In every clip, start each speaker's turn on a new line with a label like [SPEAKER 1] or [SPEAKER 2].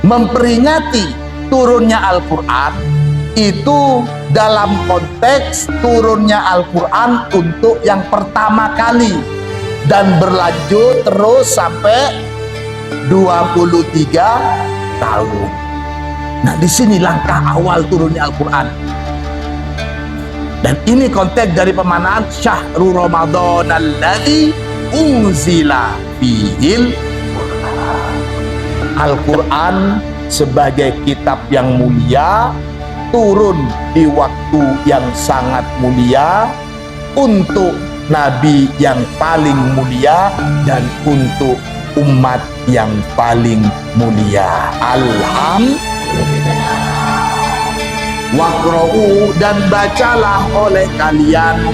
[SPEAKER 1] memperingati turunnya Al-Quran itu dalam konteks turunnya Al-Quran untuk yang pertama kali dan berlanjut terus sampai 23 tahun. Nah, di sini langkah awal turunnya Al-Quran. Dan ini konteks dari pemanaan Syahrul Ramadan alladzi unzila fihil Al-Quran sebagai kitab yang mulia, turun di waktu yang sangat mulia untuk Nabi yang paling mulia dan untuk umat yang paling mulia. Alhamdulillah. Waqra'u, dan bacalah oleh kalian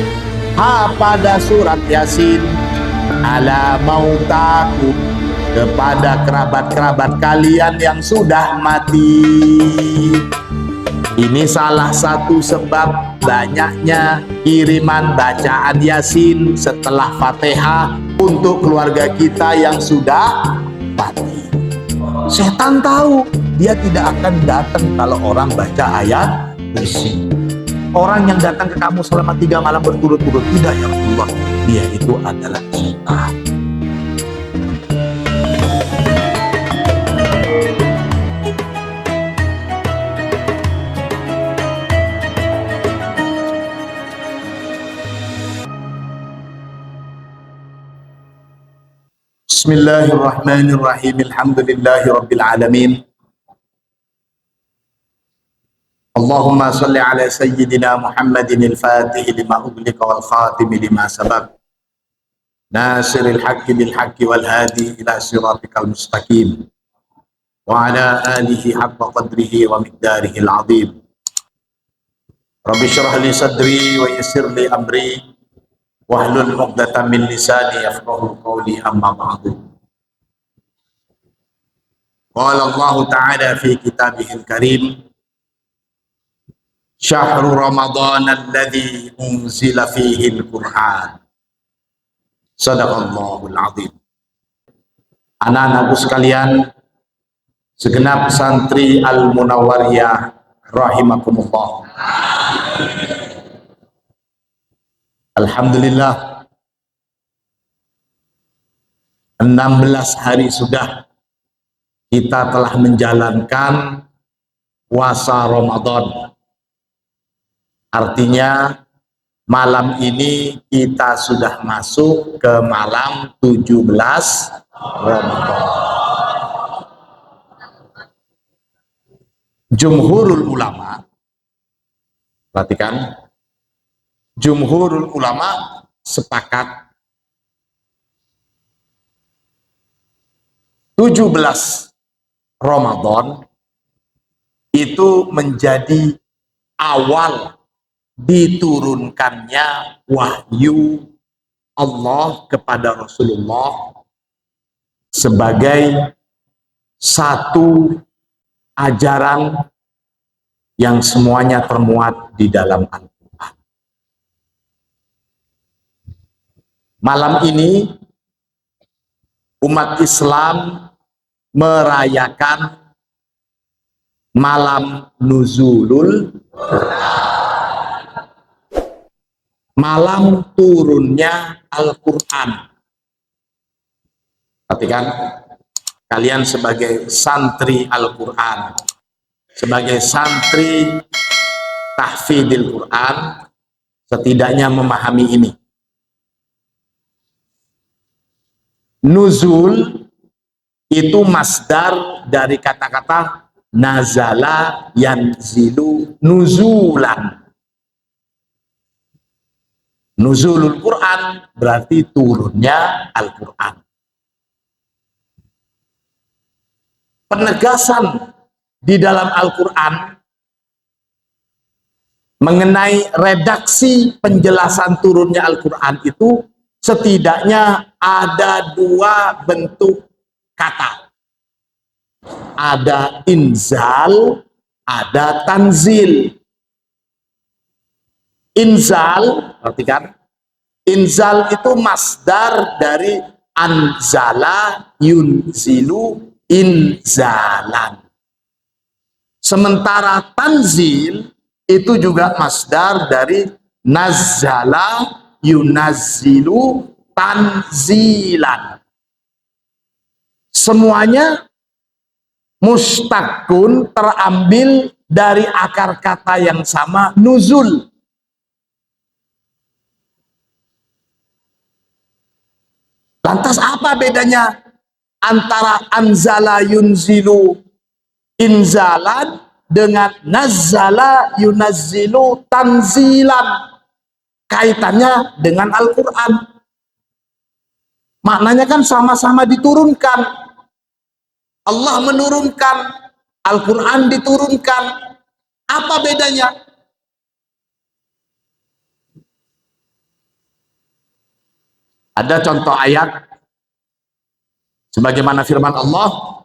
[SPEAKER 1] pada surat Yasin ala mautakum, kepada kerabat-kerabat kalian yang sudah mati. Ini salah satu sebab banyaknya kiriman bacaan Yasin setelah Fatihah untuk keluarga kita yang sudah mati. Setan tahu dia tidak akan datang kalau orang baca ayat kursi. Orang yang datang ke kamu selama 3 malam berturut-turut, tidak ya Allah, dia itu adalah setan. Bismillahirrahmanirrahim. Alhamdulillahi rabbil alamin. Allahumma salli ala sayyidina Muhammadin al-fatih lima ughliqa wal khatim lima sabaq, nasiril haqqi bil haqqi wal hadi ila siratikal mustaqim, wa ala alihi haqqa qadrihi wa miqdarihi al-azim. Rabbi shrah li sadri wa yassir li amri wahlul 'uqdatam min lisani yafqahu qawli, amma ba'du. Qala Allah Ta'ala fi kitabihil karim, Syahrul Ramadan alladzi unzila fihi al-Qur'an. Sadaqallahul azim. Anak-anakku sekalian, segenap santri Al-Munawwariyah rahimakumullah. Alhamdulillah, 16 hari sudah kita telah menjalankan puasa Ramadan. Artinya malam ini kita sudah masuk ke malam 17 Ramadan. Jumhurul ulama, perhatikan, jumhurul ulama sepakat 17 Ramadan itu menjadi awal diturunkannya wahyu Allah kepada Rasulullah sebagai satu ajaran yang semuanya termuat di dalam Al-Quran. Malam ini umat Islam merayakan malam nuzulul Quran, malam turunnya Al-Quran. Perhatikan, kalian sebagai santri Al-Quran, sebagai santri tahfidil Quran, setidaknya memahami ini. Nuzul itu masdar dari kata-kata nazala yanzilu nuzulan. Nuzulul Quran berarti turunnya Al-Quran. Penegasan di dalam Al-Quran mengenai redaksi penjelasan turunnya Al-Quran itu setidaknya ada 2 bentuk kata. Ada inzal, ada tanzil. Inzal, perhatikan, inzal itu masdar dari anzala yunzilu inzalan. Sementara tanzil itu juga masdar dari nazzala yunazzilu tanzilan. Semuanya mustaqun, terambil dari akar kata yang sama, nuzul. Lantas apa bedanya antara anzala yunzilu inzalan dengan nazzala yunazzilu tanzilan? Kaitannya dengan Al-Quran. Maknanya kan sama-sama diturunkan. Allah menurunkan, Al-Quran diturunkan. Apa bedanya? Ada contoh ayat sebagaimana firman Allah,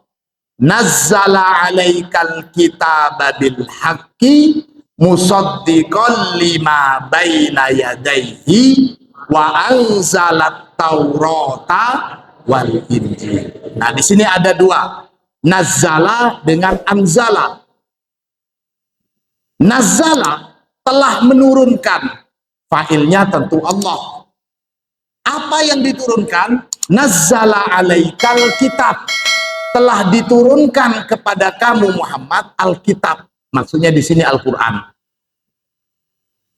[SPEAKER 1] nazzala alaikal kitaba bil haqqi musaddiqan lima baina yadayhi wa anzalat taurata wal injil. Nah, di sini ada dua, nazzala dengan anzala. Nazzala telah menurunkan, fa'ilnya tentu Allah. Apa yang diturunkan? Nazzala alaikal kitab, telah diturunkan kepada kamu Muhammad Alkitab. Maksudnya di sini Al-Quran.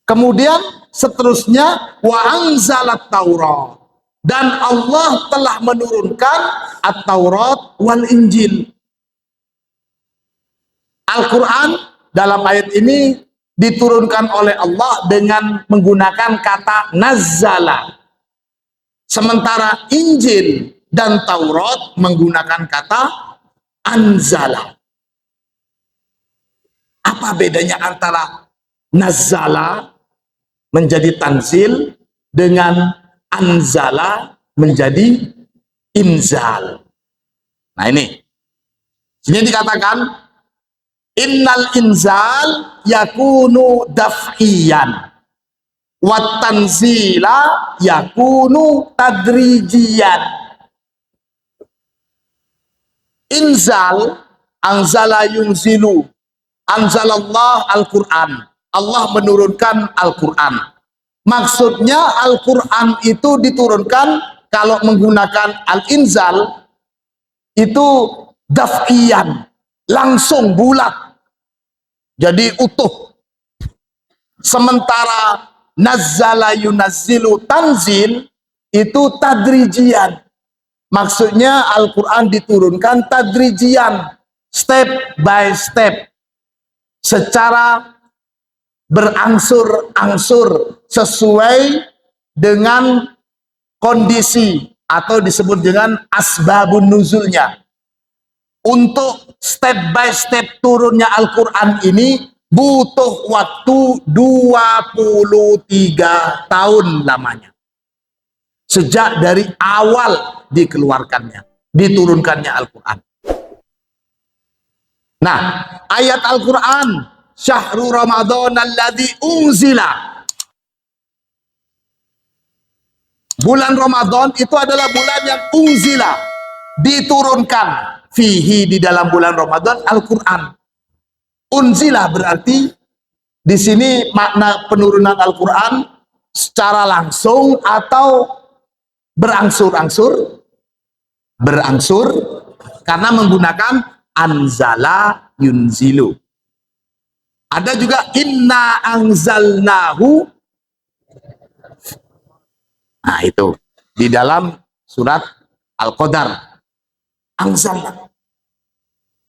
[SPEAKER 1] Kemudian seterusnya wa anzalat Taurat, dan Allah telah menurunkan At-Taurat wal Injil. Al-Quran dalam ayat ini diturunkan oleh Allah dengan menggunakan kata nazzala. Sementara Injil dan Taurat menggunakan kata anzala. Apa bedanya antara nazzala menjadi tanzil dengan anzala menjadi inzal? Nah ini. Sini dikatakan innal inzal yakunu daf'iyan wa tanzila yakunu tadrijiyan. Inzal, anzala yunzilu, anzalallah Al-Quran, Allah menurunkan Al-Quran. Maksudnya Al-Quran itu diturunkan kalau menggunakan al-inzal itu daf'iyan, langsung bulat, jadi utuh. Sementara nazzala yunazzilu tanzil itu tadrijian. Maksudnya Al-Quran diturunkan tadrijian, step by step, secara berangsur-angsur sesuai dengan kondisi atau disebut dengan asbabun nuzulnya. Untuk step by step turunnya Al-Quran ini butuh waktu 23 tahun lamanya. Sejak dari awal dikeluarkannya, diturunkannya Al-Quran. Nah, ayat Al-Quran, syahrul Ramadan alladzi unzila. Bulan Ramadan itu adalah bulan yang unzila, diturunkan. Fihi, di dalam bulan Ramadan, Al-Quran. Unzila berarti di sini makna penurunan Al-Quran secara langsung atau berangsur-angsur, berangsur karena menggunakan anzala yunzilu. Ada juga inna anzalnahu. Nah itu di dalam surat Al-Qadar, anzalna.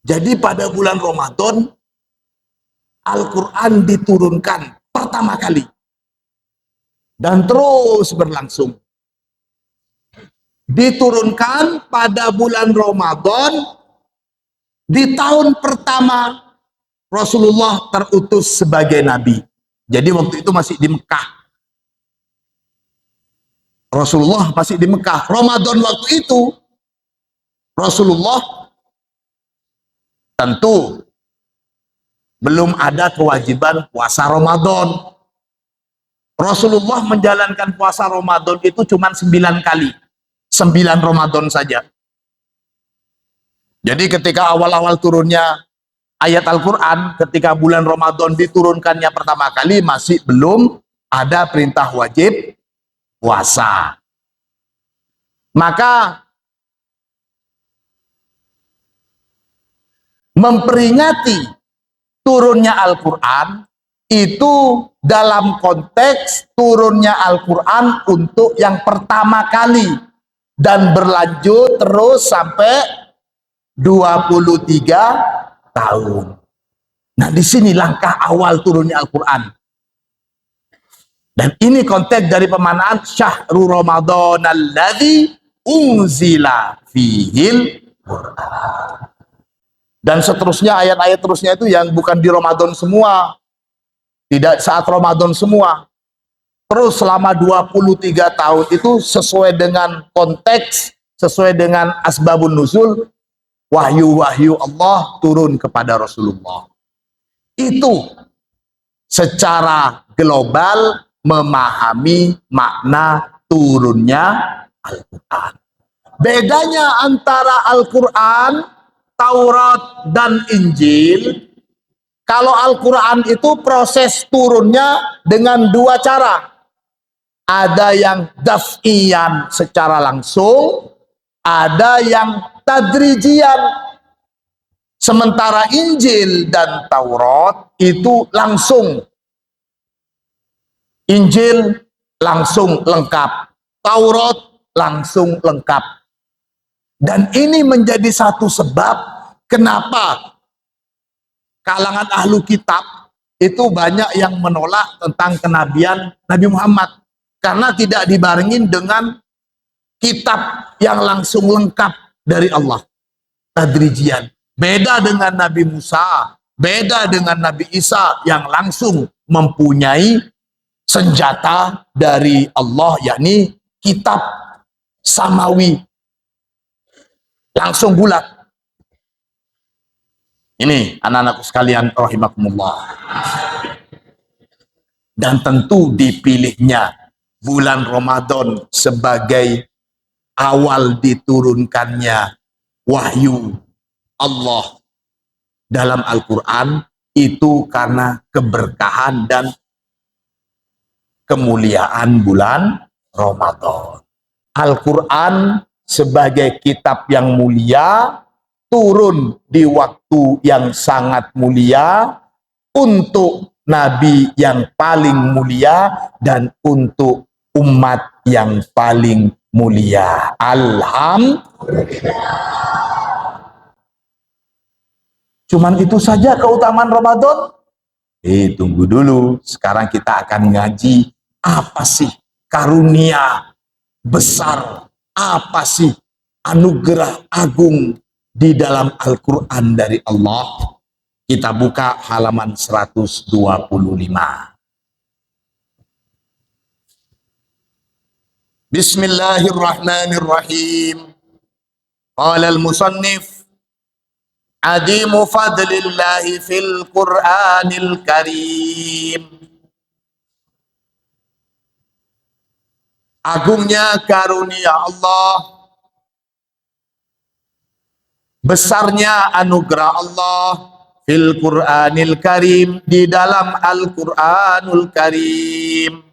[SPEAKER 1] Jadi pada bulan Ramadan Al-Quran diturunkan pertama kali dan terus berlangsung. Diturunkan pada bulan Ramadan di tahun pertama Rasulullah terutus sebagai nabi. Jadi waktu itu masih di Mekah. Rasulullah masih di Mekah. Ramadan waktu itu Rasulullah tentu belum ada kewajiban puasa Ramadan. Rasulullah menjalankan puasa Ramadan itu cuma 9 kali. 9 Ramadan saja. Jadi ketika awal-awal turunnya ayat Al-Quran ketika bulan Ramadan diturunkannya pertama kali masih belum ada perintah wajib puasa. Maka memperingati turunnya Al-Quran itu dalam konteks turunnya Al-Quran untuk yang pertama kali dan berlanjut terus sampai 23 tahun. Nah, di sini langkah awal turunnya Al-Quran. Dan ini konteks dari pemanaan Syahrul Ramadan alladzi unzila fihil Quran. Dan seterusnya, ayat-ayat terusnya itu yang bukan di Ramadan semua. Tidak saat Ramadan semua. Terus selama 23 tahun itu sesuai dengan konteks, sesuai dengan asbabun nuzul, wahyu-wahyu Allah turun kepada Rasulullah. Itu secara global memahami makna turunnya Al-Quran. Bedanya antara Al-Quran, Taurat, dan Injil, kalau Al-Quran itu proses turunnya dengan dua cara. Ada yang daf'iyan secara langsung, ada yang tadrijian. Sementara Injil dan Taurat itu langsung. Injil langsung lengkap, Taurat langsung lengkap. Dan ini menjadi satu sebab kenapa kalangan ahlu kitab itu banyak yang menolak tentang kenabian Nabi Muhammad. Karena tidak dibarengin dengan kitab yang langsung lengkap dari Allah. Tadrijian. Beda dengan Nabi Musa, beda dengan Nabi Isa yang langsung mempunyai senjata dari Allah, yakni kitab samawi. Langsung bulat. Ini anak-anakku sekalian rahimakumullah. Dan tentu dipilihnya bulan Ramadan sebagai awal diturunkannya wahyu Allah dalam Al-Quran itu karena keberkahan dan kemuliaan bulan Ramadan. Al-Quran sebagai kitab yang mulia turun di waktu yang sangat mulia untuk Nabi yang paling mulia dan untuk umat yang paling mulia. Alhamdulillah. Cuman itu saja keutamaan Ramadan? Tunggu dulu. Sekarang kita akan ngaji apa sih karunia besar, apa sih anugerah agung di dalam Al-Quran dari Allah. Kita buka halaman 125. Bismillahirrahmanirrahim. Qala al-musannif adimu fadlillahi fil Qur'anil Karim. Agungnya karunia Allah, besarnya anugerah Allah fil Qur'anil Karim, di dalam Al-Qur'anul Karim.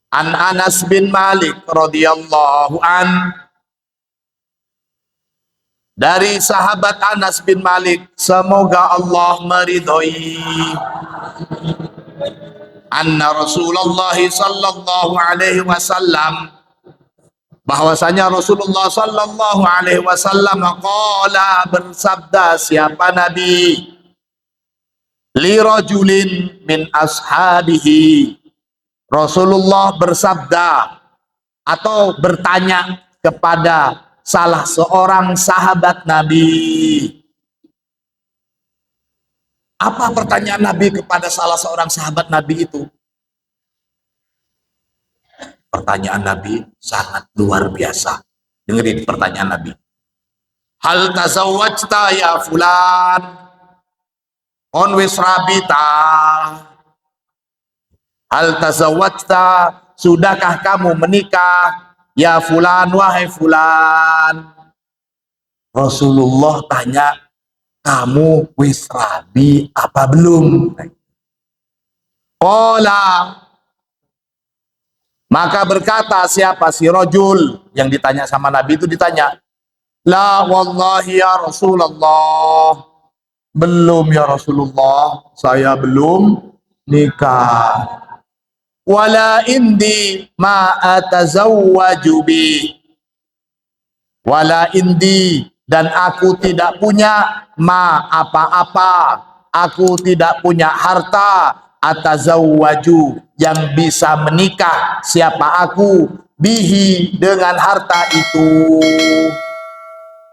[SPEAKER 1] An Anas bin Malik radhiyallahu an, dari sahabat Anas bin Malik, semoga Allah meridhoi, anna Rasulullah sallallahu alaihi wasallam, bahwasanya Rasulullah sallallahu alaihi wasallam qala, bersabda siapa Nabi, li rajulin min ashabihi, Rasulullah bersabda atau bertanya kepada salah seorang sahabat Nabi. Apa pertanyaan Nabi kepada salah seorang sahabat Nabi itu? Pertanyaan Nabi sangat luar biasa. Dengerin pertanyaan Nabi. Hal tazawwajta ya fulan? On wis rabita? Hal tazawwajta, sudahkah kamu menikah? Ya fulan, wahai fulan. Rasulullah tanya kamu wis rabi apa belum? Qala, maka berkata siapa si rojul yang ditanya sama Nabi itu, ditanya, la wallahi ya Rasulullah, belum ya Rasulullah, saya belum nikah. Wala indi ma atazawwaju bi, wala indi, dan aku tidak punya ma apa-apa, aku tidak punya harta, atazawwaju yang bisa menikah siapa aku, bihi dengan harta itu.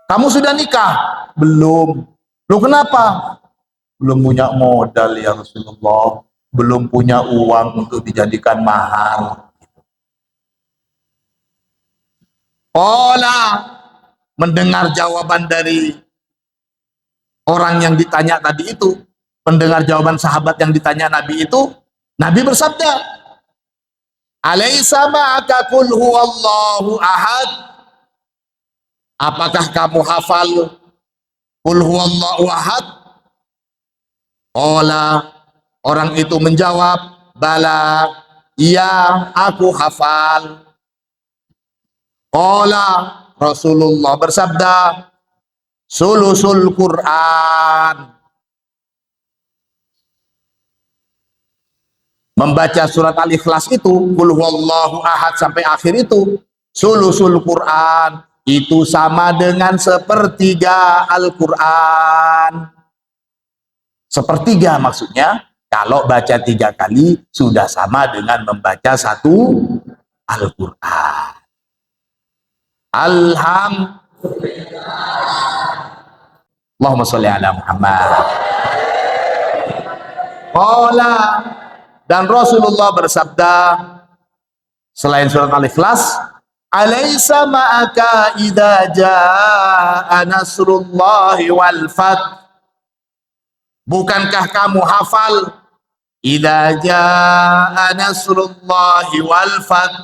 [SPEAKER 1] Kamu sudah nikah? Belum. Lu kenapa? Belum punya modal ya Rasulullah, belum punya uang untuk dijadikan mahar. Ola, mendengar jawaban dari orang yang ditanya tadi itu, mendengar jawaban sahabat yang ditanya Nabi itu, Nabi bersabda, alaisa ma'aka qul huwallahu ahad, apakah kamu hafal qul huwallahu ahad? Ola, orang itu menjawab, bala, iya aku hafal. Ola, Rasulullah bersabda, sulusul Quran, membaca surat Al-Ikhlas itu, qul huwallahu ahad sampai akhir itu, sulusul Quran, itu sama dengan sepertiga Al-Quran. Sepertiga maksudnya, kalau baca 3 kali sudah sama dengan membaca 1 Al-Quran. Allahumma sholli ala Muhammad. Qala, dan Rasulullah bersabda selain surat Al-Ikhlas, alaisa ma'aka idza jaa nasrullahi wal fath, bukankah kamu hafal idza jaa nasrullahi wal fath?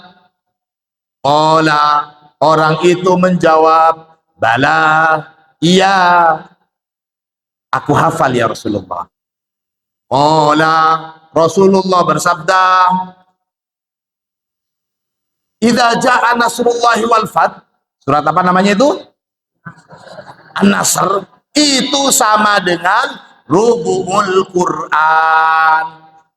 [SPEAKER 1] Qala, orang itu menjawab, bala, iya aku hafal ya Rasulullah. Qala, Rasulullah bersabda, idza jaa nasrullahi wal fath, surat apa namanya itu? An-Nasr, itu sama dengan rubu'ul Quran,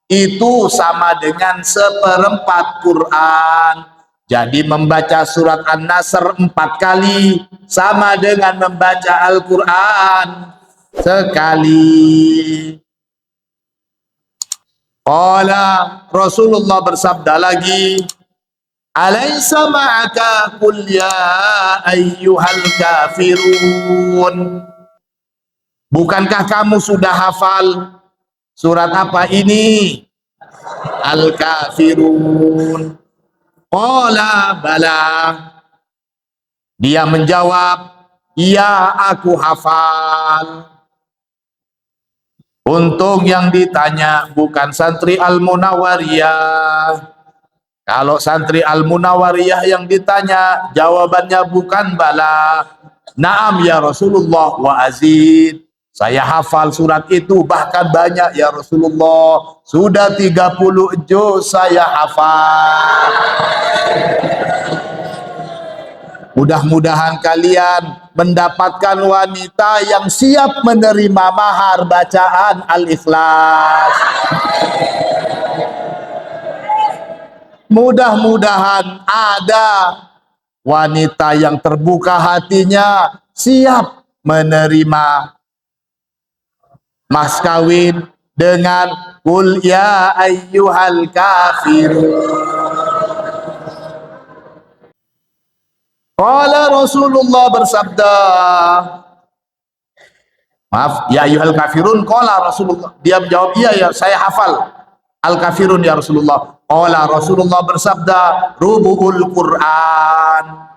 [SPEAKER 1] itu sama dengan 1/4 Quran. Jadi membaca surat An-Nasr 4 kali sama dengan membaca Al-Quran sekali. Qala, Rasulullah bersabda lagi, alaisa ma'aka qul ya ayyuhal kafirun, bukankah kamu sudah hafal surat apa ini? Al-Kafirun. Qala bala, dia menjawab, iya aku hafal. Untung yang ditanya bukan santri Al-Munawwariyah. Kalau santri Al-Munawwariyah yang ditanya, jawabannya bukan bala, naam ya Rasulullah wa azid, saya hafal surat itu, bahkan banyak ya Rasulullah, sudah 30 juz saya hafal. Mudah-mudahan kalian mendapatkan wanita yang siap menerima mahar bacaan Al-Ikhlas. Mudah-mudahan ada wanita yang terbuka hatinya, siap menerima mas kawin dengan qul ya ayyuhal kafirun. Qala, Rasulullah bersabda, maaf, ya ayyuhal kafirun, qala Rasulullah, dia menjawab, iya ya saya hafal Al-Kafirun ya Rasulullah. Qala, Rasulullah bersabda, rubu'ul Quran,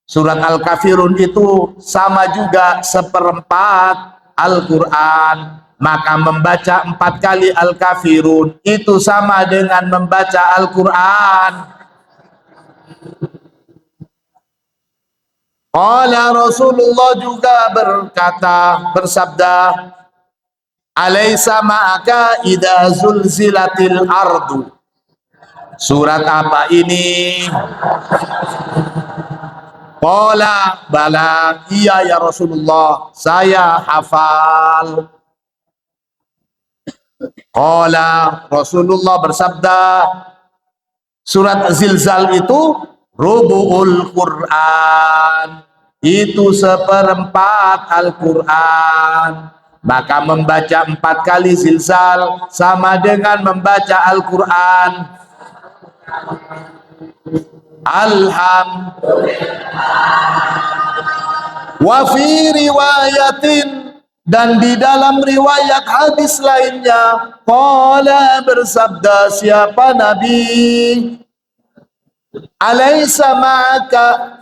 [SPEAKER 1] surat Al-Kafirun itu sama juga 1/4 Al-Quran, maka membaca 4 kali Al-Kafirun itu sama dengan membaca Al-Quran. Qala Rasulullah juga bersabda, "Alaisa ma'aka idza zulzilatil ardu." Surat apa ini? Qala bala, iya ya Rasulullah, saya hafal. Qala Rasulullah bersabda, surat Zilzal itu rubu'ul Quran, itu seperempat Al-Quran. Maka membaca 4 kali Zilzal sama dengan membaca Al-Quran. Wa fi riwayatin, dan di dalam riwayat hadis lainnya, qala bersabda siapa Nabi, alaisa ma'aka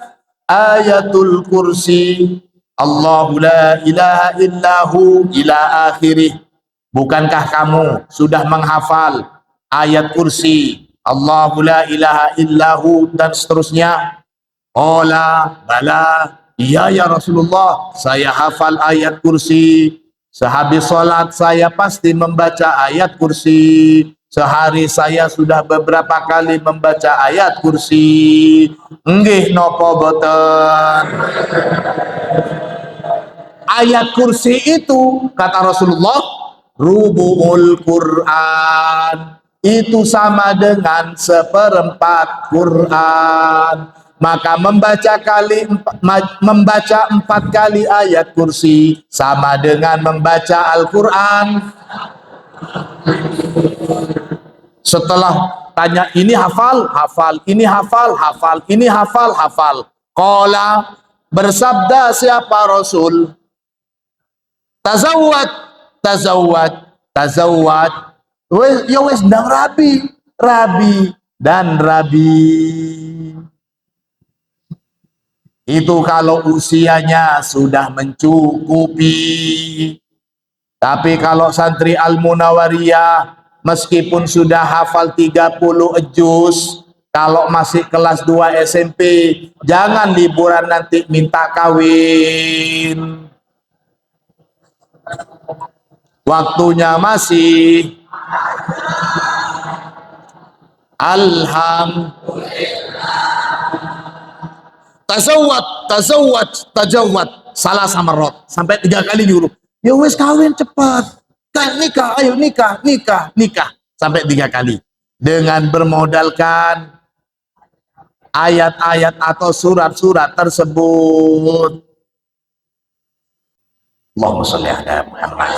[SPEAKER 1] ayatul kursi, Allahu la ilaha illahu ila akhirih. Bukankah kamu sudah menghafal ayat kursi, Allahu la ilaha illahu, dan seterusnya? Qala bala, iya ya Rasulullah, saya hafal ayat kursi. Sehabis sholat saya pasti membaca ayat kursi. Sehari saya sudah beberapa kali membaca ayat kursi. Nggih nopo boten? Ayat kursi itu, kata Rasulullah, rubu'ul Quran, itu sama dengan seperempat Quran. Maka membaca 4 kali ayat kursi sama dengan membaca Al-Quran. Setelah tanya, ini hafal, hafal, ini hafal, hafal, ini hafal, hafal. Qala bersabda siapa Rasul, tazawwad, tazawwad, tazawwad. Ya wes ndang rabi, rabi dan rabi. Itu kalau usianya sudah mencukupi. Tapi kalau santri Al-Munawariyah meskipun sudah hafal 30 juz, kalau masih kelas 2 SMP, jangan liburan nanti minta kawin. Waktunya masih. Alhamdulillah. Tazawwad, tazawwad, tajawwad, salah samarot, sampai 3 kali nyuruh. Ya wes kawin cepat, nikah, ayo nikah, nikah, nikah, sampai 3 kali. Dengan bermodalkan ayat-ayat atau surat-surat tersebut. Allahumma sholli ala Muhammad.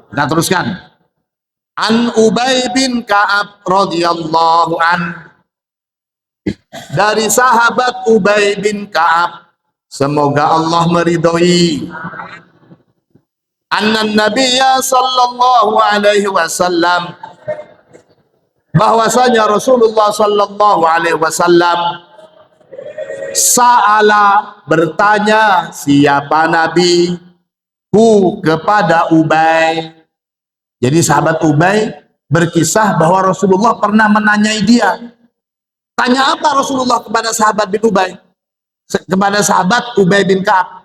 [SPEAKER 1] Kita teruskan. An Ubay bin Ka'ab radhiyallahu an, dari sahabat Ubay bin Ka'ab, semoga Allah meridhoi, anna Nabiyya sallallahu alaihi wasallam, bahwasanya Rasulullah sallallahu alaihi wasallam, sa'ala bertanya siapa Nabi, hu kepada Ubay. Jadi sahabat Ubay berkisah bahwa Rasulullah pernah menanyai dia. Tanya apa Rasulullah kepada sahabat bin Ubay? Kepada sahabat Ubay bin Ka'ab.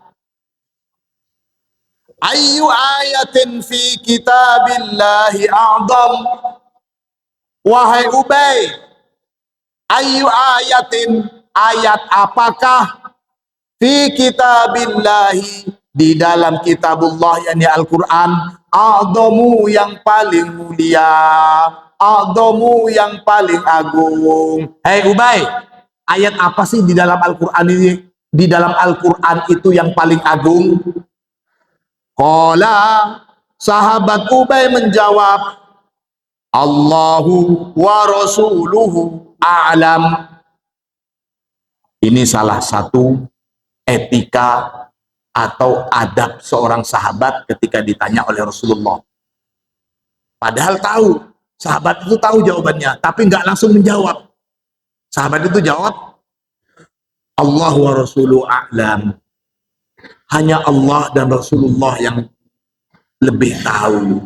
[SPEAKER 1] Ayyu ayatin fi kitabillahi a'dam. Wahai Ubay, ayyu ayatin, ayat apakah, fi kitabillahi, di dalam kitabullah, yakni Al-Quran, a'damu yang paling mulia, a'damu yang paling agung. Hei Ubay, ayat apa sih di dalam Al-Quran ini, di dalam Al-Quran itu yang paling agung? Qala, sahabat Ubay menjawab, Allahu wa rasuluhu a'lam. Ini salah satu etika atau adab seorang sahabat ketika ditanya oleh Rasulullah. Padahal tahu, sahabat itu tahu jawabannya, tapi nggak langsung menjawab. Sahabat itu jawab, Allah wa rasuluhu a'lam. Hanya Allah dan Rasulullah yang lebih tahu.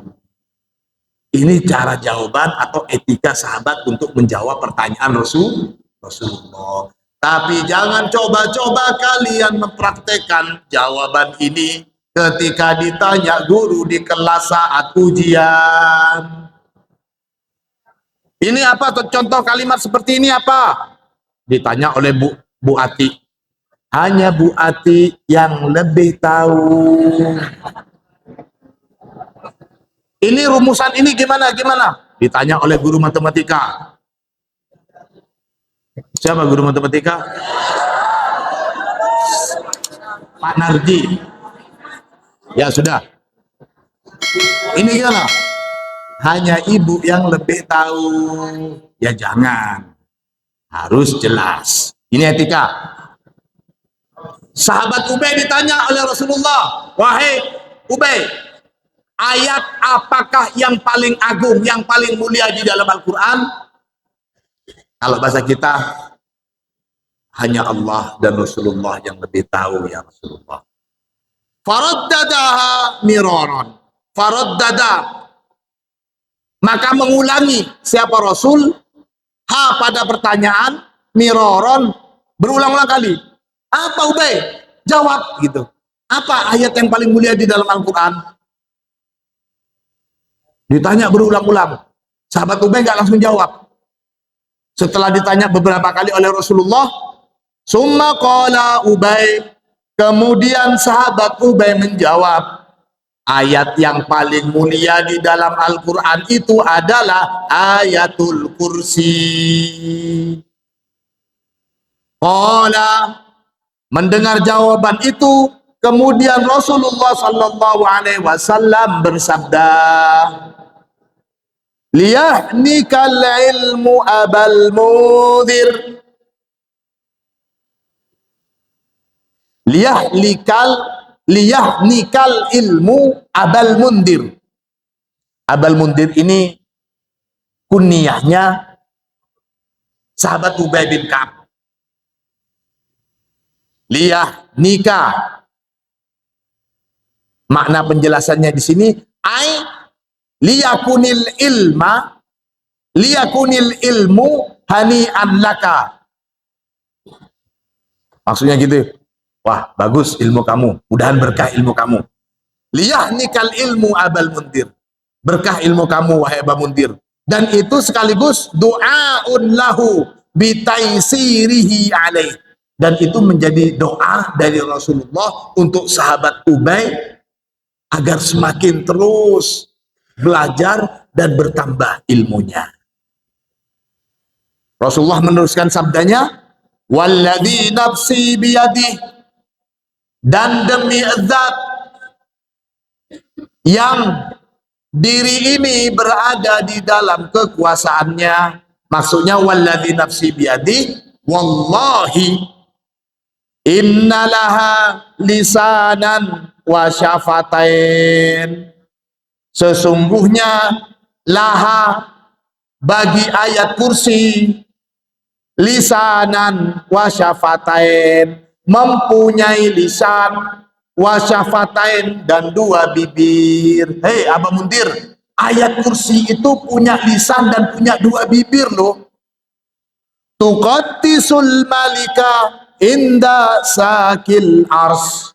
[SPEAKER 1] Ini cara jawaban atau etika sahabat untuk menjawab pertanyaan Rasulullah. Tapi jangan coba-coba kalian mempraktekkan jawaban ini ketika ditanya guru di kelas saat ujian. Ini apa? Contoh kalimat seperti ini apa? Ditanya oleh Bu Ati. Hanya Bu Ati yang lebih tahu. Ini rumusan ini gimana? Ditanya oleh guru matematika. Siapa guru matematika? Pak Nardi. Ya sudah. Ini gimana? Hanya ibu yang lebih tahu. Ya jangan. Harus jelas. Ini etika. Sahabat Ubay ditanya oleh Rasulullah, wahai Ubay, ayat apakah yang paling agung, yang paling mulia di dalam Al-Quran? Kalau bahasa kita, hanya Allah dan Rasulullah yang lebih tahu ya Rasulullah. Faraddadaha miraran. Faraddada. Maka mengulangi siapa Rasul? Ha pada pertanyaan, miraran. Berulang-ulang kali. Apa Ubay? Jawab gitu. Apa ayat yang paling mulia di dalam Al-Quran? Ditanya berulang-ulang. Sahabat Ubay nggak langsung jawab. Setelah ditanya beberapa kali oleh Rasulullah, summa qala Ubay, kemudian sahabat Ubay menjawab, ayat yang paling mulia di dalam Al-Quran itu adalah ayatul kursi. Qala, mendengar jawaban itu, kemudian Rasulullah sallallahu alaihi wasallam bersabda, liyahnikal ilmu abal mudhir. Liyahnikal ilmu abal mundir. Abal mundir ini kunyahnya sahabat Ubay bin Ka'ab. Liyahnika, makna penjelasannya di sini, liyakunil ilmu hani'an laka. Maksudnya gitu. Wah, bagus ilmu kamu. Mudahan berkah ilmu kamu. Liyahnikal ilmu abal mundir. Berkah ilmu kamu, wahai Aba Mundir. Dan itu sekaligus doaun lahu bitaisirihi alaih. Dan itu menjadi doa dari Rasulullah untuk sahabat Ubay agar semakin terus belajar dan bertambah ilmunya. Rasulullah meneruskan sabdanya, walladzi nafsi biyadih, dan demi zat yang diri ini berada di dalam kekuasaannya. Maksudnya walladzi nafsi biyadih, wallahi innalaha lisanan wa syafatain. Sesungguhnya laha bagi ayat kursi, lisanan wa syafatain, mempunyai lisan, wa syafatain, dan dua bibir. Hei Aba Mundir, ayat kursi itu punya lisan dan punya dua bibir loh. Tuqaddisul malika inda sakil ars.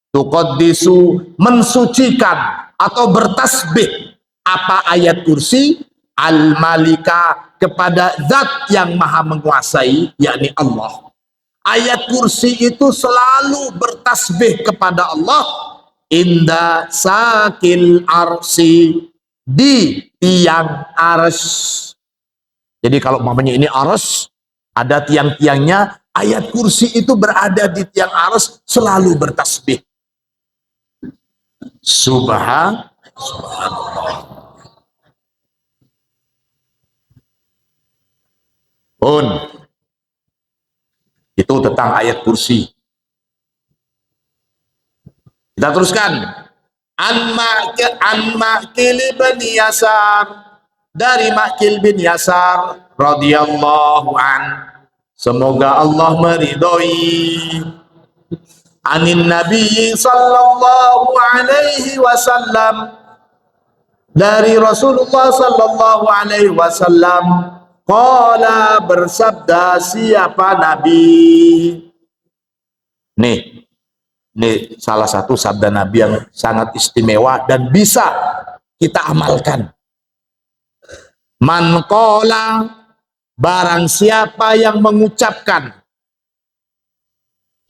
[SPEAKER 1] Tuqaddisu, mensucikan atau bertasbih. Apa ayat kursi? Al-malika, kepada zat yang maha menguasai, yakni Allah. Ayat kursi itu selalu bertasbih kepada Allah inda sakil arsi, di tiang ars. Jadi kalau umpamanya ini ars, ada tiang-tiangnya, ayat kursi itu berada di tiang ars, selalu bertasbih. Subhanallah. Pun itu tentang ayat kursi. Kita teruskan. An Ma'qil bin Yasar, dari Ma'qil bin Yasar radhiyallahu an, semoga Allah meridhoi, anin Nabi sallallahu alaihi wasallam, dari Rasulullah sallallahu alaihi wasallam, Qala, bersabda siapa Nabi. Ini salah satu sabda Nabi yang sangat istimewa dan bisa kita amalkan. Man qala, barang siapa yang mengucapkan,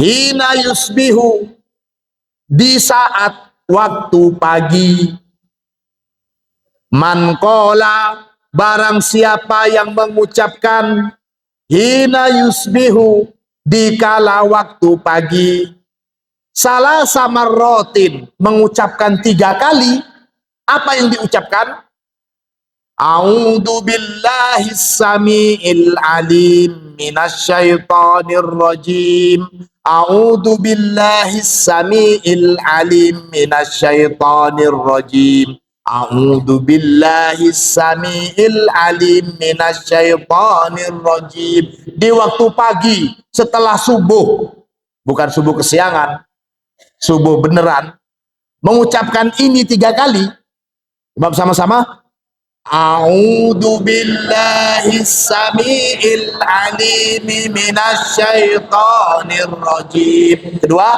[SPEAKER 1] hina yusbihu, di saat waktu pagi. Man qala, barang siapa yang mengucapkan, hina yusbihu, di kala waktu pagi. Salasa marrotin, mengucapkan 3 kali. Apa yang diucapkan? A'udzu billahi samiil alim minasyaitonir rajim. A'udzu billahi samiil alim minasyaitonir rajim. A'udzu billahi samiil alim minasyaitonir rajim. Di waktu pagi setelah subuh, bukan subuh kesiangan, subuh beneran, mengucapkan ini 3 kali. Coba sama-sama. A'udzu billahi samiil alim minasyaitonir rajim. Kedua,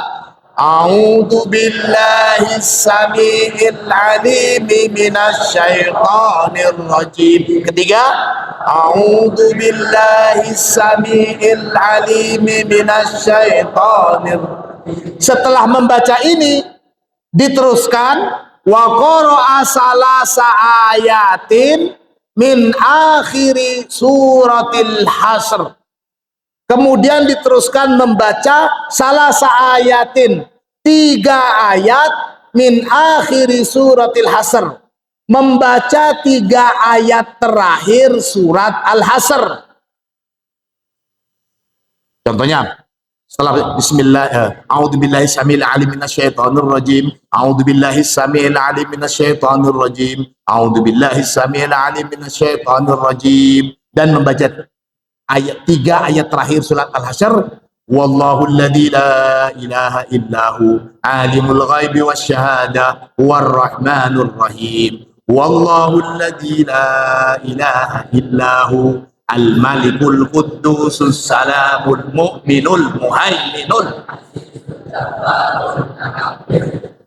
[SPEAKER 1] a'udzu billahi samiil alim minasyaitonir rajim. Ketiga, a'udzu billahi samiil alim minasyaitonir. Setelah membaca ini diteruskan, wa qara'a salasa ayatin min akhiri suratil hasr. Kemudian diteruskan membaca salasa ayatin, 3 ayat min akhiri suratil hasr, membaca 3 ayat terakhir surat Al-Hasr. Contohnya, setelah bismillah, a'udzubillahi samil alim minasyaitonir rajim, a'udzubillahi samil alim minasyaitonir rajim, a'udzubillahi samil alim minasyaitonir rajim, dan membaca 3 ayat terakhir surat Al-Hasyr. Wallahu alladzi la ilaha illahu alimul ghaibi wasyahada warrahmanur rahim. Wallahu alladzi la ilaha illahu al-malikul quddusus salamul mu'minul muhaiminul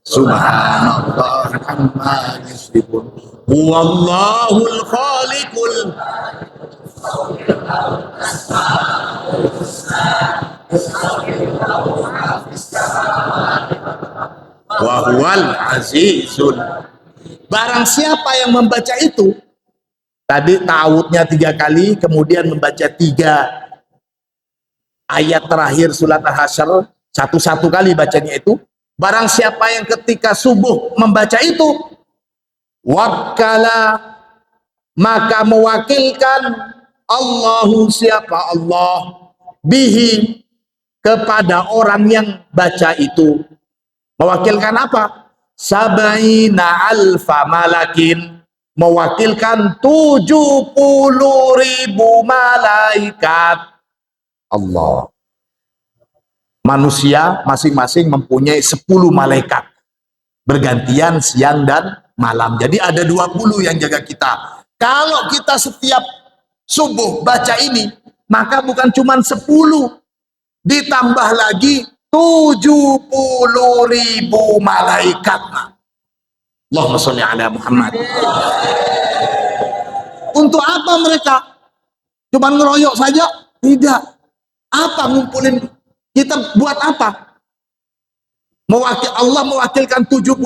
[SPEAKER 1] subhanallah amma yusyrikun. Huwallahul khaliqul wa huwal azizul. Barang siapa yang membaca itu, tadi ta'awudnya 3 kali, kemudian membaca 3 ayat terakhir surat Al-Hasyr, 1 kali bacanya itu. Barang siapa yang ketika subuh membaca itu, wakkala, maka mewakilkan Allahu, siapa Allah, bihi, kepada orang yang baca itu. Mewakilkan apa? Sabaina alfa malakin, mewakilkan 70.000 malaikat. Allah. Manusia masing-masing mempunyai 10 malaikat, bergantian siang dan malam. Jadi ada 20 yang jaga kita. Kalau kita setiap subuh baca ini, maka bukan cuma 10, ditambah lagi 70.000 malaikat. Allahumma sholli ala Muhammad. Untuk apa mereka? Cuma ngeroyok saja? Tidak. Apa ngumpulin? Kita buat apa? Allah mewakilkan 70.000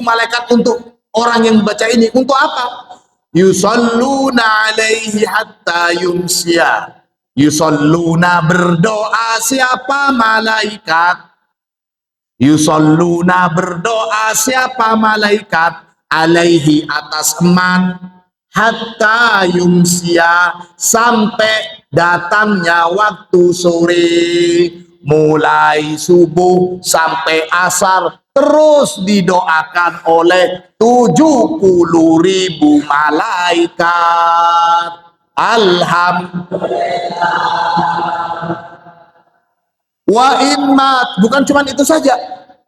[SPEAKER 1] malaikat untuk orang yang baca ini. Untuk apa? Yusalluna alaihi hatta yumsiya. Yusalluna, berdoa siapa? Malaikat. Yusalluna, berdoa siapa? Malaikat. Alaihi, atas eman, hatta yumsiya, sampai datangnya waktu sore. Mulai subuh sampai asar terus didoakan oleh 70.000 malaikat. Alhamdulillah. Wa in mat, bukan cuma itu saja.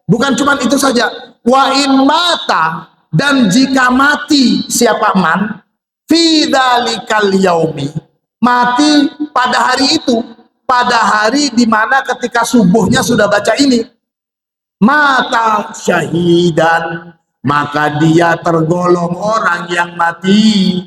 [SPEAKER 1] Bukan cuma itu saja. Wa in mata, dan jika mati siapa man, fi dzalikal yaumi, mati pada hari itu, pada hari di mana ketika subuhnya sudah baca ini, mata syahidan, maka dia tergolong orang yang mati.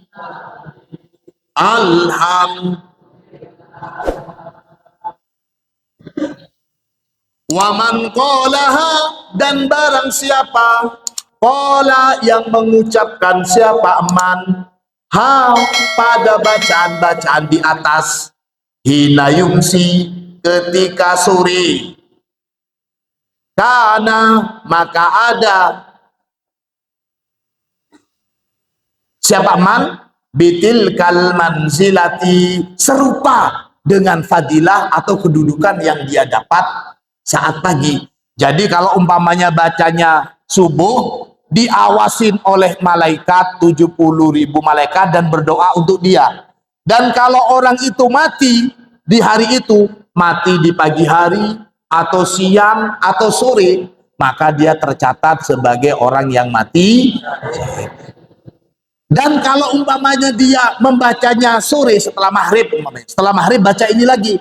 [SPEAKER 1] Waman qolaha, dan barang siapa qola yang mengucapkan siapa man ha pada bacaan-bacaan di atas, hina yumsi ketika sore, karena maka ada siapa man bitil kal manzilati, serupa dengan fadilah atau kedudukan yang dia dapat saat pagi. Jadi kalau umpamanya bacanya subuh, diawasin oleh malaikat 70.000 malaikat dan berdoa untuk dia. Dan kalau orang itu mati di hari itu, mati di pagi hari atau siang atau sore, maka dia tercatat sebagai orang yang mati. Dan kalau umpamanya dia membacanya sore setelah maghrib, baca ini lagi,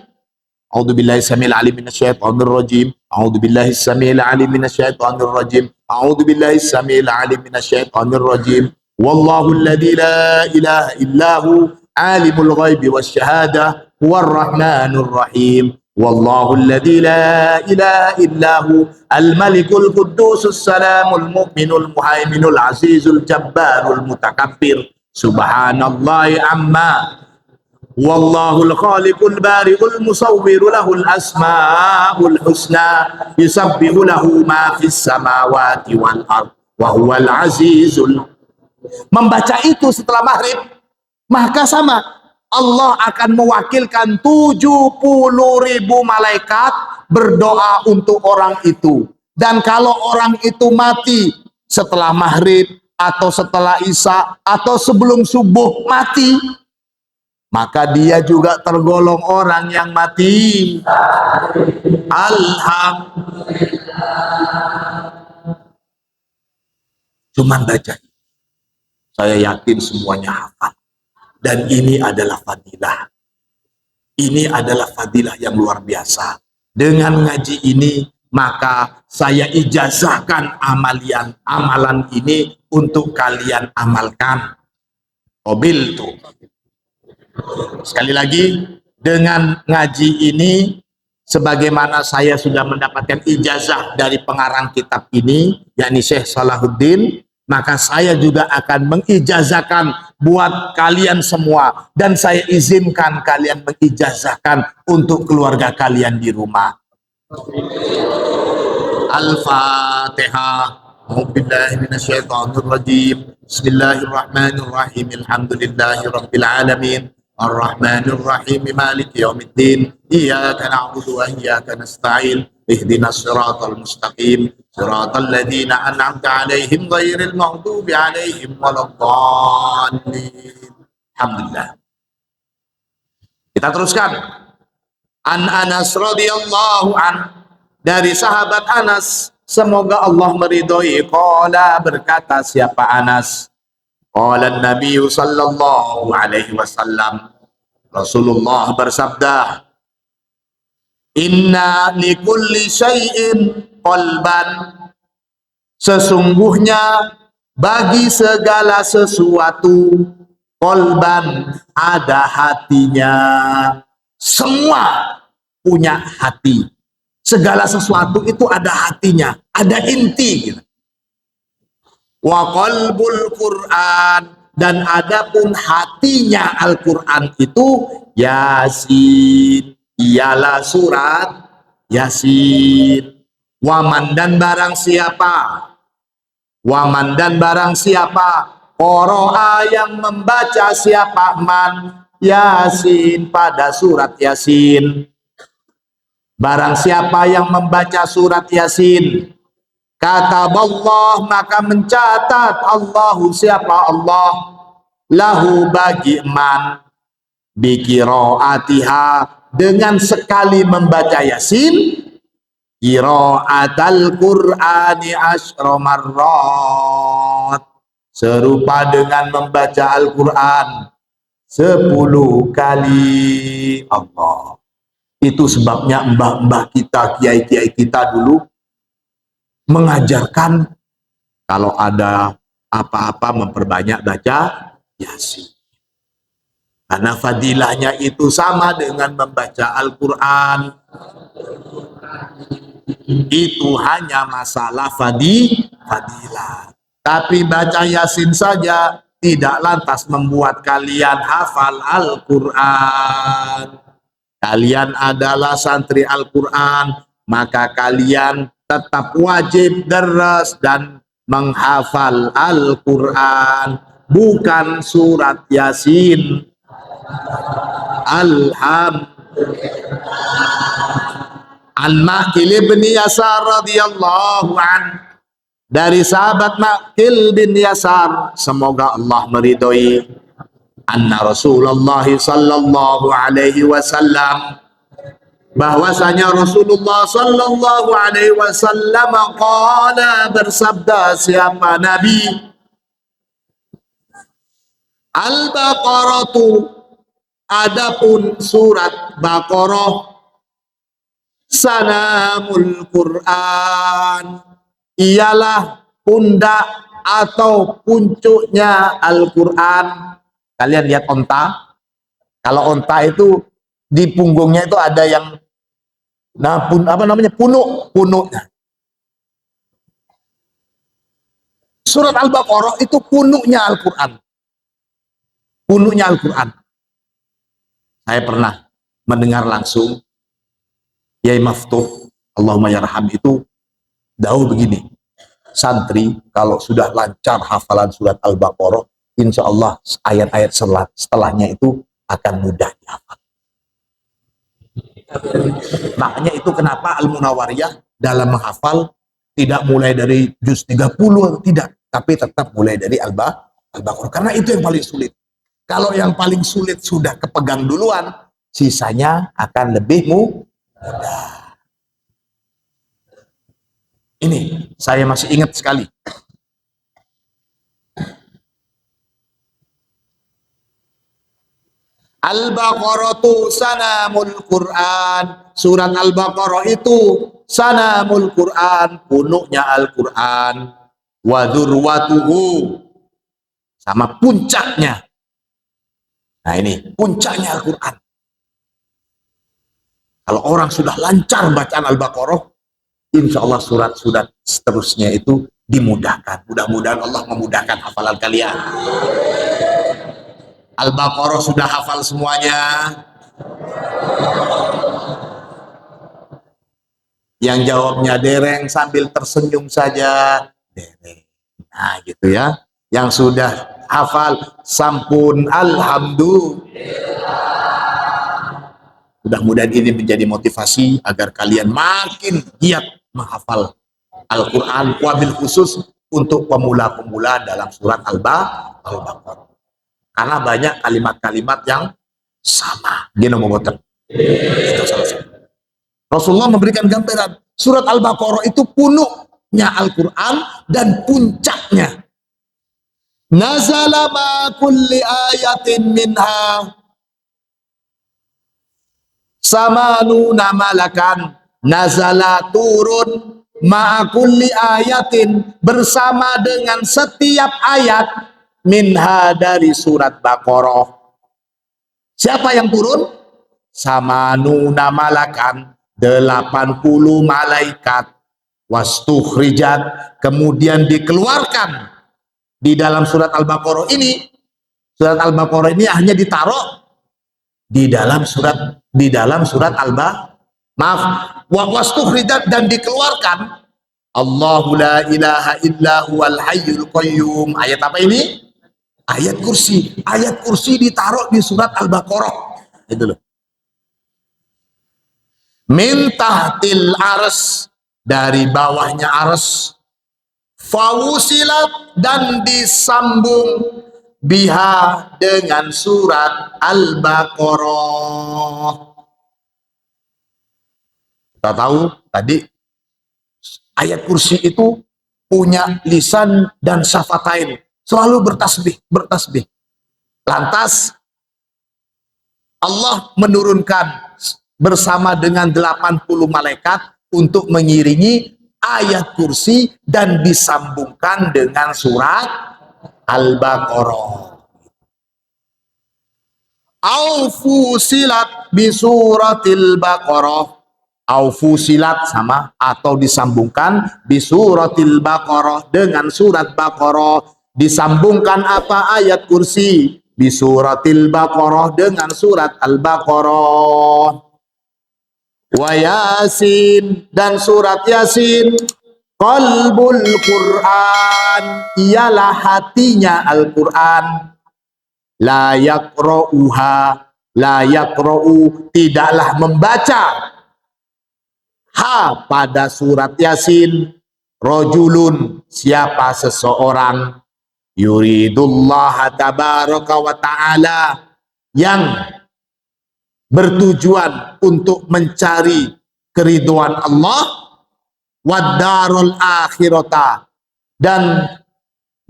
[SPEAKER 1] A'udzubillahi samil alim minasyaitonir rajim. A'udzubillahi samil alim minasyaitonir rajim. A'udzubillahi samil alim minasyaitonir rajim. Wallahu alladzi la ilaha illahu alimul ghaibi wasyahadah huwar rahmanur rahim. Wallahu alladzi la ilaha illahu al-malikul quddusus salamul mu'minul muhaiminul azizul jabbarul mutakabbir. Subhanallahi amma. Wallahul khaliqul bari'ul musawwiru lahul asma'ul husna yusabbihu lahu ma fis samawati wal ard wa huwal azizul. Membaca itu setelah maghrib, maka sama Allah akan mewakilkan 70.000 malaikat berdoa untuk orang itu. Dan kalau orang itu mati setelah maghrib atau setelah isya atau sebelum subuh mati, maka dia juga tergolong orang yang mati. Alhamdulillah. Cuman baca, saya yakin semuanya hafal. Dan ini adalah fadilah. Ini adalah fadilah yang luar biasa. Dengan ngaji ini, maka saya ijazahkan amalan ini untuk kalian amalkan. Mobil tuh. Sekali lagi, dengan ngaji ini, sebagaimana saya sudah mendapatkan ijazah dari pengarang kitab ini, yakni Syekh Salahuddin, maka saya juga akan mengijazahkan buat kalian semua, dan saya izinkan kalian mengijazahkan untuk keluarga kalian di rumah. Al-Fatihah. Bismillahirrahmanirrahim. Alhamdulillahirabbil alamin. Ar-Rahmanir Rahim, Maliki Yaumiddin. Iyyaka na'budu wa iyyaka nasta'in. Ihdinas siratal mustaqim, siratal ladzina an'amta 'alaihim ghairil maghdubi 'alaihim waladdallin. Alhamdulillah. Kita teruskan. An Anas radhiyallahu an, dari sahabat Anas, semoga Allah meridhoi, qala, berkata siapa Anas, qala Nabi sallallahu alaihi wasallam, Rasulullah bersabda, inna likulli syai'in qalban, sesungguhnya bagi segala sesuatu qalban, ada hatinya. Semua punya hati. Segala sesuatu itu ada hatinya, ada inti gitu. Wa qalbul Qur'an, dan adapun hatinya Al-Qur'an itu Yasin, ialah surat Yasin. Waman, dan barang siapa, waman, dan barang siapa qara'a, yang membaca siapa man Yasin, pada surat Yasin. Barang siapa yang membaca surat Yasin, kataballah, maka mencatat Allahu, siapa Allah, lahu, bagi man, biqiraatiha, dengan sekali membaca Yasin, qiraatal Qur'ani asyra marrat, serupa dengan membaca Al-Quran 10 kali. Allah. Itu sebabnya mbah-mbah kita, kiai-kiai kita dulu mengajarkan kalau ada apa-apa memperbanyak baca Yasin. Karena fadilahnya itu sama dengan membaca Al-Quran. Itu hanya masalah fadilah. Tapi baca Yasin saja tidak lantas membuat kalian hafal Al-Quran. Kalian adalah santri Al-Quran, maka kalian tetap wajib deras dan menghafal Al-Quran, bukan surat Yasin. An Ma'qil bin Yasar radhiyallahu an, dari sahabat Ma'qil bin Yasar, semoga Allah meridhoi, anna Rasulullah sallallahu alaihi wasallam, bahwasanya Rasulullah sallallahu alaihi wasallam qala, bersabda siapa Nabi, Al-Baqaratu, adapun surat Baqarah, sanamul Quran, ialah pundak atau puncuknya Al-Quran. Kalian lihat onta, kalau onta itu di punggungnya itu ada yang punuknya. Surat Al-Baqarah itu punuknya Al-Quran. Punuknya Al-Quran. Saya pernah mendengar langsung Yai Maftuh, Allahumma yarham, itu dahulu begini, santri kalau sudah lancar hafalan surat Al-Baqarah, insya Allah ayat-ayat setelahnya itu akan mudah dihafal. Makanya itu kenapa Al-Munawariyah dalam menghafal tidak mulai dari juz 30, tidak, tapi tetap mulai dari Al-Baqarah, karena itu yang paling sulit. Kalau yang paling sulit sudah kepegang duluan, sisanya akan lebih mudah. Ini saya masih ingat sekali. Al-Baqaratu sanamul Quran. Surat Al-Baqarah itu sanamul Quran, punuknya Al-Quran. Wa dzurwatuhu, sama puncaknya. Nah ini puncaknya Al-Quran. Kalau orang sudah lancar bacaan Al-Baqarah, insya Allah surat-surat seterusnya itu dimudahkan. Mudah-mudahan Allah memudahkan hafalan kalian. Al-Baqarah sudah hafal semuanya? Yang jawabnya dereng sambil tersenyum saja. Dereng. Nah gitu ya. Yang sudah hafal sampun alhamdulillah. Mudah-mudahan ini menjadi motivasi agar kalian makin giat menghafal Al-Quran, wabil khusus untuk pemula-pemula dalam surat Al-Baqarah. Karena banyak kalimat-kalimat yang sama. Gini mau boten. Rasulullah memberikan gambaran, surat Al-Baqarah itu punuknya Al-Quran dan puncaknya. Nazala ma kulli ayatin minha samanuna malakan. Nazala turun ma'akulli ayatin, bersama dengan setiap ayat, minha dari surat Baqarah. Siapa yang turun? Samanuna malakan, 80 malaikat. Wastukhrijat, kemudian dikeluarkan. Di dalam surat Al-Baqarah ini, surat Al-Baqarah ini hanya ditaruh di dalam surat Al-Baqarah. Maaf, wastukhrijat, dan dikeluarkan. Allahu la ilaha illa huwal hayyul qayyum. Ayat apa ini? Ayat kursi. Ayat kursi ditaruh di surat Al-Baqarah. Itu loh. Min tahtil ars, dari bawahnya ars. Fawusilat, dan disambung biha, dengan surat Al-Baqarah. Kita tahu tadi ayat kursi itu punya lisan dan syafatain, selalu bertasbih. Lantas Allah menurunkan bersama dengan 80 malaikat untuk mengiringi ayat kursi dan disambungkan dengan surat Al-Baqarah. Aufu silat bisuratil Baqarah. Aufu silat sama atau disambungkan bisuratil Baqarah dengan surat Baqarah. Disambungkan apa ayat kursi? Bisuratil Baqarah dengan surat Al-Baqarah. Wa Yasin dan surat Yasin. Qalbul Quran ialah hatinya Al-Quran. La yaqra'uha, la yaqra'u, tidaklah membaca ha pada surat Yasin rajulun, siapa seseorang, yuridullah tabaraka wa ta'ala, yang bertujuan untuk mencari keriduan Allah, wad darul akhirata, dan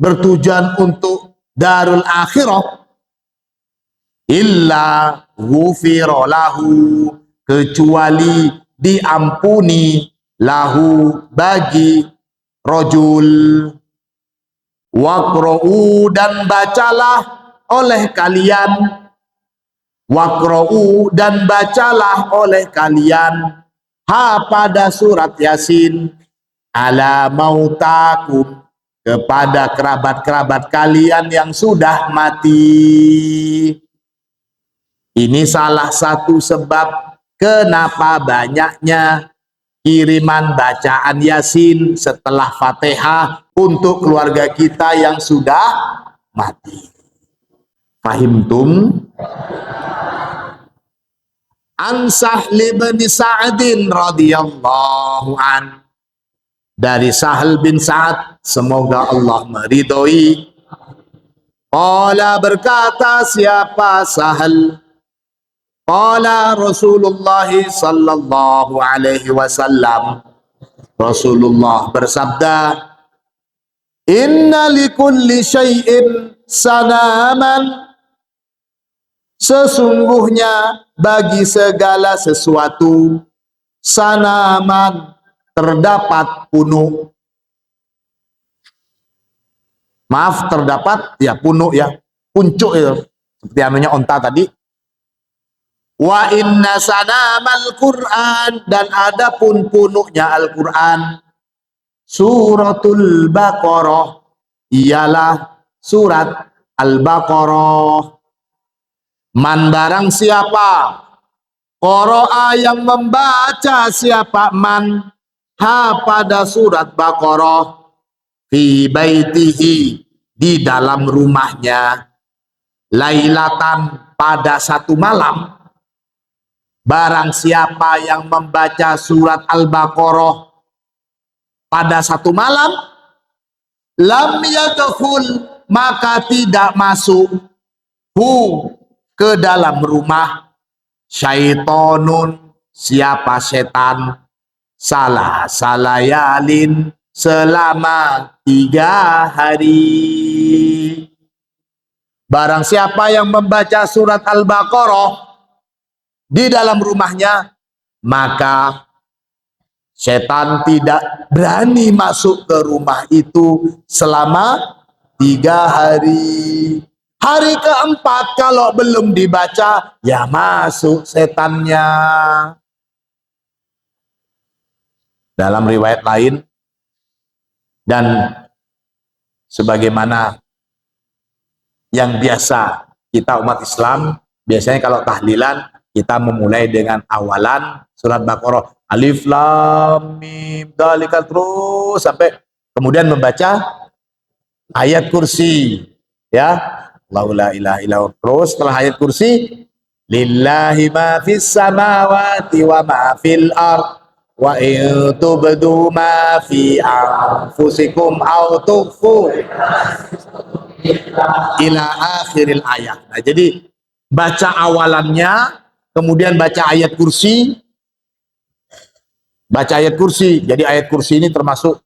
[SPEAKER 1] bertujuan untuk darul akhirah, illa ghufira lahu, kecuali diampuni, lahu bagi rajul. Waqra'u dan bacalah oleh kalian, waqra'u dan bacalah oleh kalian ha pada surat Yasin ala mautakum, kepada kerabat-kerabat kalian yang sudah mati. Ini salah satu sebab kenapa banyaknya kiriman bacaan Yasin setelah Fatihah untuk keluarga kita yang sudah mati. Fahimtum? An Sahl bin Sa'din radhiyallahu an, dari Sahl bin Sa'ad, semoga Allah meridhoi. Qala, berkata siapa Sahl? Qala Rasulullah sallallahu alaihi wasallam, Rasulullah bersabda, inna likulli syai'in sanaman, sesungguhnya bagi segala sesuatu sanaman, terdapat punuk. Maaf, terdapat ya punuk ya, puncuk itu, seperti namanya onta tadi. Wa inna sanamal Qur'an, dan adapun punuknya Al-Qur'an, suratul Baqarah, ialah surat Al-Baqarah. Man, barang siapa, qara'a, yang membaca siapa, man ha pada surat Baqarah, fi baitihi, di dalam rumahnya, lailatan, pada satu malam. Barang siapa yang membaca surat Al-Baqarah pada satu malam, lam yadkhul, maka tidak masuk hu, ke dalam rumah, syaitonun, siapa setan, salah salayalin, selama 3 hari. Barang siapa yang membaca surat Al-Baqarah di dalam rumahnya, maka setan tidak berani masuk ke rumah itu selama 3 hari. Hari keempat kalau belum dibaca, ya masuk setannya. Dalam riwayat lain, dan sebagaimana yang biasa kita umat Islam, biasanya kalau tahlilan kita memulai dengan awalan surat Baqarah, alif lam mim dzalika, terus sampai kemudian membaca ayat kursi, ya, la ilaha illallah. Terus setelah ayat kursi, lillahi ma fis samawati wa ma fil ard wa in tubdu ma fi anfusikum aw tukhfu ila akhiril ayat. Nah, jadi baca awalannya, kemudian baca ayat kursi, baca ayat kursi. Jadi ayat kursi ini termasuk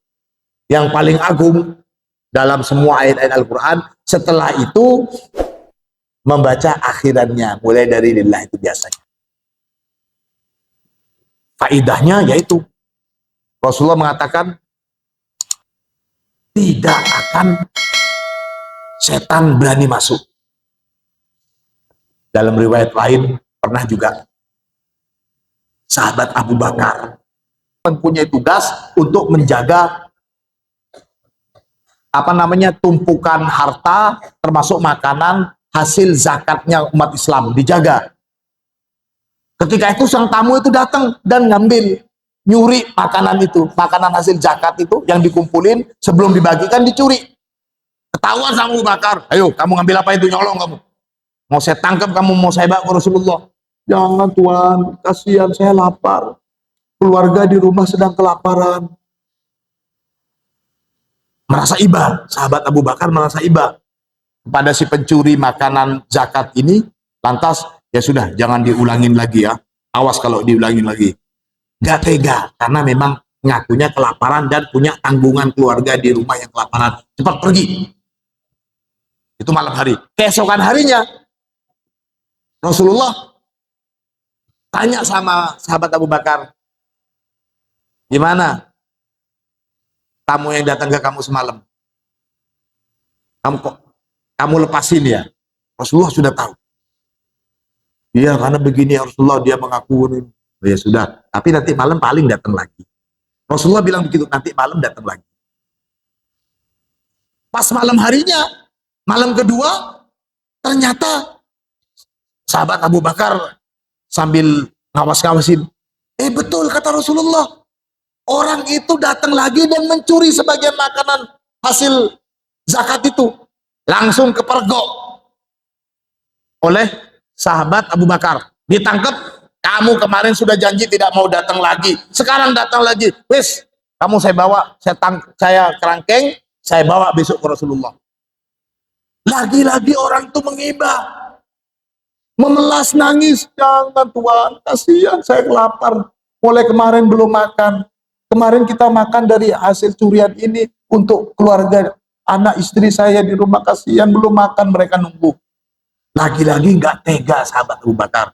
[SPEAKER 1] yang paling agung dalam semua ayat-ayat Al-Quran. Setelah itu membaca akhirannya mulai dari lillah itu biasanya. Faidahnya yaitu Rasulullah mengatakan tidak akan setan berani masuk. Dalam riwayat lain pernah juga sahabat Abu Bakar mempunyai tugas untuk menjaga tumpukan harta termasuk makanan hasil zakatnya umat Islam dijaga. Ketika itu sang tamu itu datang dan ngambil, nyuri makanan itu, makanan hasil zakat itu yang dikumpulin sebelum dibagikan dicuri. Ketahuan sama Abu Bakar, ayo kamu ngambil apa itu, nyolong kamu. Mau saya tangkap kamu, mau saya bawa ke Rasulullah. Jangan Tuhan, kasihan saya lapar. Keluarga di rumah sedang kelaparan. Merasa iba, sahabat Abu Bakar merasa iba kepada si pencuri makanan zakat ini. Lantas, ya sudah, jangan diulangin lagi ya. Awas kalau diulangin lagi. Gak tega, karena memang ngakunya kelaparan dan punya tanggungan keluarga di rumah yang kelaparan. Cepat pergi. Itu malam hari. Keesokan harinya, Rasulullah tanya sama sahabat Abu Bakar, gimana tamu yang datang ke kamu semalam? Kamu lepasin ya? Rasulullah sudah tahu. Iya, karena begini ya Rasulullah, dia mengaku. Ya sudah, tapi nanti malam paling datang lagi. Rasulullah bilang begitu, nanti malam datang lagi. Pas malam harinya, malam kedua, ternyata sahabat Abu Bakar sambil ngawas-ngawasin, betul kata Rasulullah, orang itu datang lagi dan mencuri sebagian makanan hasil zakat itu. Langsung kepergok oleh sahabat Abu Bakar. Ditangkap, kamu kemarin sudah janji tidak mau datang lagi, sekarang datang lagi. Wis, kamu saya bawa, saya kerangkeng, saya bawa besok ke Rasulullah. Lagi-lagi orang itu mengibah, memelas nangis, jangan Tuhan, kasihan saya lapar. Mulai kemarin belum makan. Kemarin kita makan dari hasil curian ini untuk keluarga, anak istri saya di rumah, kasihan belum makan, mereka nunggu. Lagi-lagi nggak tega sahabat Abu Bakar,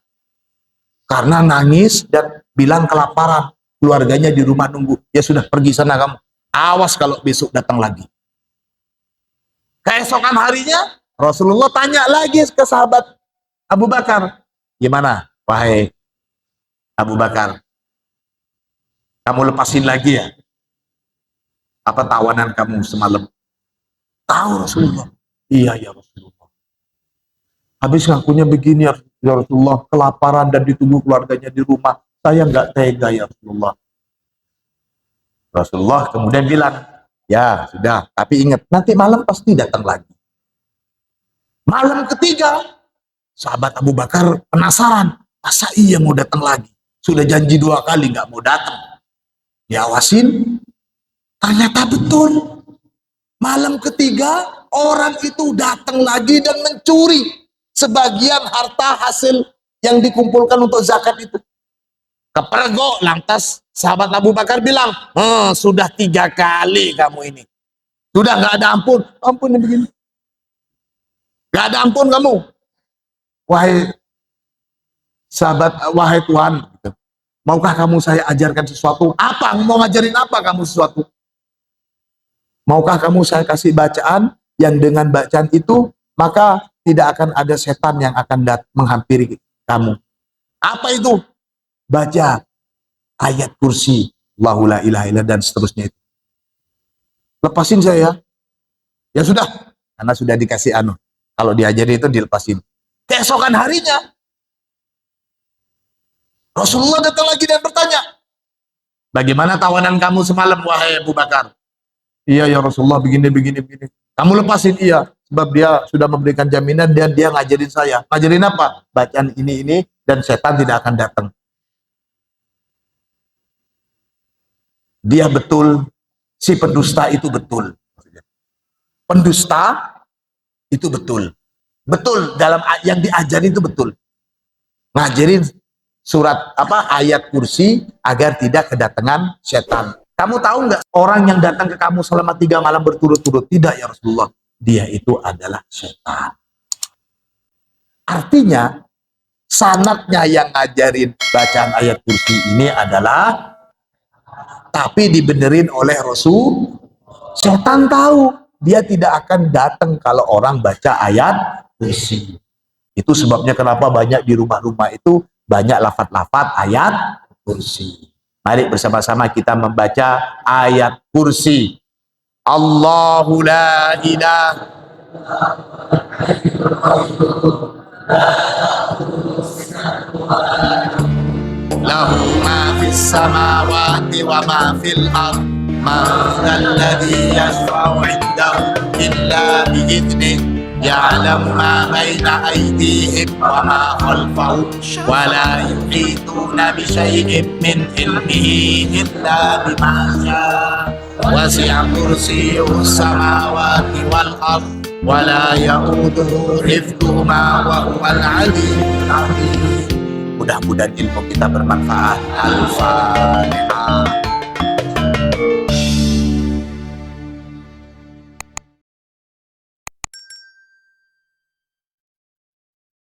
[SPEAKER 1] karena nangis dan bilang kelaparan, keluarganya di rumah nunggu. Ya sudah, pergi sana kamu, awas kalau besok datang lagi. Keesokan harinya Rasulullah tanya lagi ke sahabat Abu Bakar, gimana wahai Abu Bakar, kamu lepasin lagi ya apa tawanan kamu semalam? Tahu Rasulullah. Iya ya Rasulullah, habis ngakunya begini ya Rasulullah, kelaparan dan ditunggu keluarganya di rumah, saya nggak tega ya Rasulullah. Rasulullah kemudian bilang, ya sudah, tapi ingat nanti malam pasti datang lagi. Malam ketiga, sahabat Abu Bakar penasaran, masa iya mau datang lagi? Sudah janji 2 kali nggak mau datang. Diawasin, ternyata betul. Malam ketiga, orang itu datang lagi dan mencuri sebagian harta hasil yang dikumpulkan untuk zakat itu. Kepergok, lantas sahabat Abu Bakar bilang, sudah 3 kali kamu ini. Sudah nggak ada ampun. Ampun begini. Nggak ada ampun kamu. Wahai sahabat, wahai Tuhan, maukah kamu saya ajarkan sesuatu? Apa? Mau ngajarin apa kamu sesuatu? Maukah kamu saya kasih bacaan yang dengan bacaan itu maka tidak akan ada setan yang akan menghampiri kamu? Apa itu? Baca ayat kursi, Allahu la ilaha illa dan seterusnya itu. Lepasin saya. Ya sudah, karena sudah dikasih kalau diajari itu dilepasin. Keesokan harinya Rasulullah datang lagi dan bertanya, bagaimana tawanan kamu semalam wahai Abu Bakar? Iya ya Rasulullah, begini. Kamu lepasin? Iya, sebab dia sudah memberikan jaminan dan dia ngajarin saya. Ngajarin apa? Bacaan ini dan setan tidak akan datang. Dia betul, si pendusta itu betul. Pendusta itu betul. Betul, dalam yang diajarin itu betul. Ngajarin surat ayat kursi agar tidak kedatangan setan. Kamu tahu nggak orang yang datang ke kamu selama 3 malam berturut-turut? Tidak ya Rasulullah, dia itu adalah setan. Artinya sanadnya yang ngajarin bacaan ayat kursi ini adalah, tapi dibenerin oleh Rasul. Setan tahu dia tidak akan datang kalau orang baca ayat kursi. Itu sebabnya kenapa banyak di rumah-rumah itu banyak lafaz-lafaz ayat kursi. Mari bersama-sama kita membaca ayat kursi. Allahu la ilaha lahu ma fis samawati wa ma fil ard ma alladhi yashfa'u 'indahu illa bi'idnihi ya'lamu ma baina aydihim wa ma khalfahum wa la yuhituna bi syai'in min ilmihi illa bima syaa wasi'a kursiyyuhu samawati wal ard wa la ya'uduhu hifdhuhuma wa huwal 'aliyyul 'azim. Mudah-mudahan ilmu kita bermanfaat. Al-Fatihah.